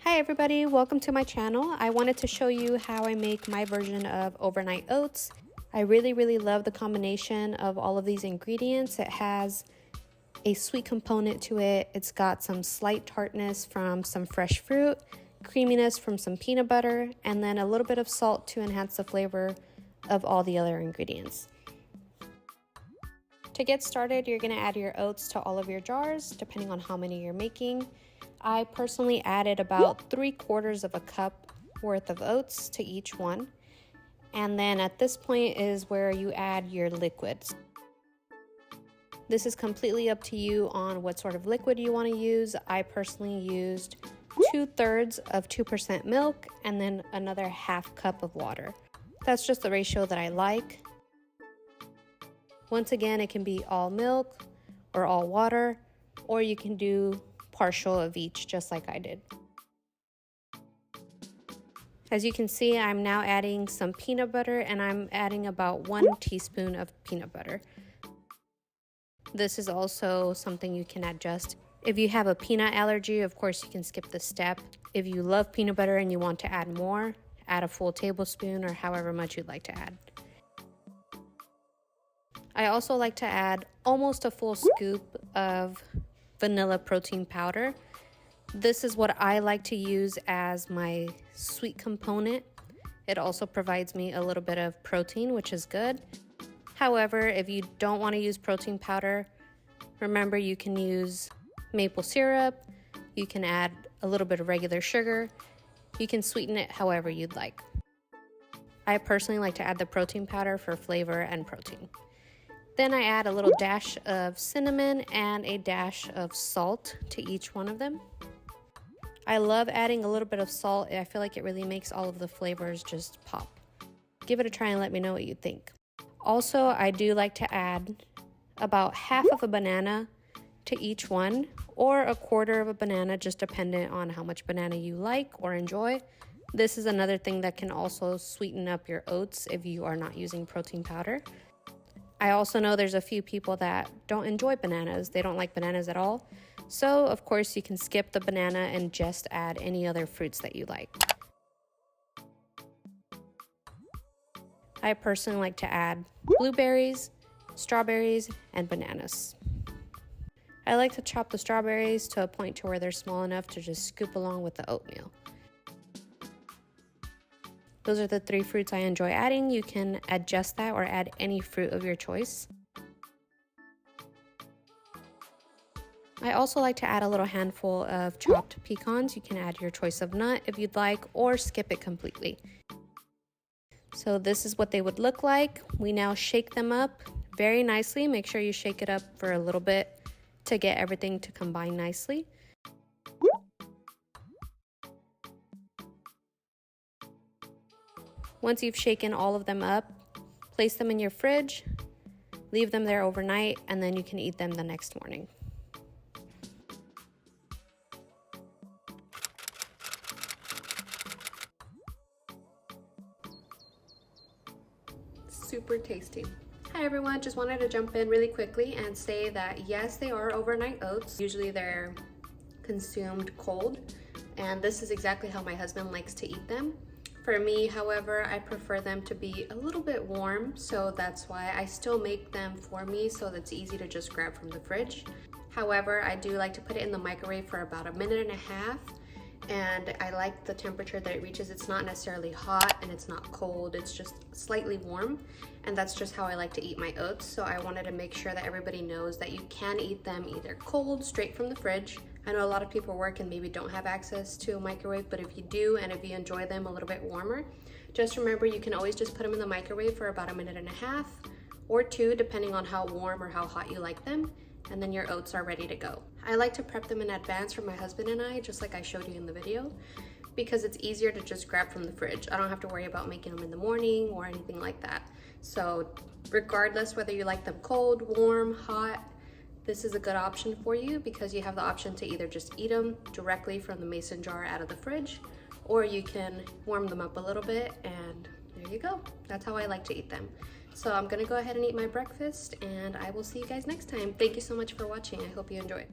Hi everybody, welcome to my channel. I wanted to show you how I make my version of overnight oats. I really love the combination of all of these ingredients. It has a sweet component to it. It's got some slight tartness from some fresh fruit, creaminess from some peanut butter, and then a little bit of salt to enhance the flavor of all the other ingredients. To get started, you're going to add your oats to all of your jars, depending on how many you're making. I personally added about 3/4 of a cup worth of oats to each one. And then at this point is where you add your liquids. This is completely up to you on what sort of liquid you want to use. I personally used 2/3 of 2% milk and then another 1/2 cup of water. That's just the ratio that I like. Once again, it can be all milk or all water, or you can do partial of each, just like I did. As you can see, I'm now adding some peanut butter, and I'm adding about 1 teaspoon of peanut butter. This is also something you can adjust. If you have a peanut allergy, of course you can skip this step. If you love peanut butter and you want to add more, add a full tablespoon or however much you'd like to add. I also like to add almost a full scoop of vanilla protein powder. This is what I like to use as my sweet component. It also provides me a little bit of protein, which is good. However, if you don't want to use protein powder, remember you can use maple syrup, you can add a little bit of regular sugar, you can sweeten it however you'd like. I personally like to add the protein powder for flavor and protein. Then I add a little dash of cinnamon and a dash of salt to each one of them. I love adding a little bit of salt. I feel like it really makes all of the flavors just pop. Give it a try and let me know what you think. Also, I do like to add about 1/2 of a banana to each one, or 1/4 of a banana, just dependent on how much banana you like or enjoy. This is another thing that can also sweeten up your oats if you are not using protein powder. I also know there's a few people that don't enjoy bananas. They don't like bananas at all. So, of course, you can skip the banana and just add any other fruits that you like. I personally like to add blueberries, strawberries, and bananas. I like to chop the strawberries to a point to where they're small enough to just scoop along with the oatmeal. Those are the 3 fruits I enjoy adding. You can adjust that or add any fruit of your choice. I also like to add a little handful of chopped pecans. You can add your choice of nut if you'd like, or skip it completely. So this is what they would look like. We now shake them up very nicely. Make sure you shake it up for a little bit to get everything to combine nicely. Once you've shaken all of them up, place them in your fridge, leave them there overnight, and then you can eat them the next morning. Super tasty. Hi everyone, just wanted to jump in really quickly and say that yes, they are overnight oats. Usually they're consumed cold, and this is exactly how my husband likes to eat them. For me, however, I prefer them to be a little bit warm, so that's why I still make them for me so that's easy to just grab from the fridge. However, I do like to put it in the microwave for about 1.5 minutes, and I like the temperature that it reaches. It's not necessarily hot and it's not cold, it's just slightly warm, and that's just how I like to eat my oats. So I wanted to make sure that everybody knows that you can eat them either cold, straight from the fridge. I know a lot of people work and maybe don't have access to a microwave, but if you do and if you enjoy them a little bit warmer, just remember you can always just put them in the microwave for about 1.5 minutes or 2, depending on how warm or how hot you like them, and then your oats are ready to go. I like to prep them in advance for my husband and I, just like I showed you in the video, because it's easier to just grab from the fridge. I don't have to worry about making them in the morning or anything like that. So regardless whether you like them cold, warm, hot, this is a good option for you because you have the option to either just eat them directly from the mason jar out of the fridge, or you can warm them up a little bit, and there you go. That's how I like to eat them. So I'm gonna go ahead and eat my breakfast, and I will see you guys next time. Thank you so much for watching. I hope you enjoyed.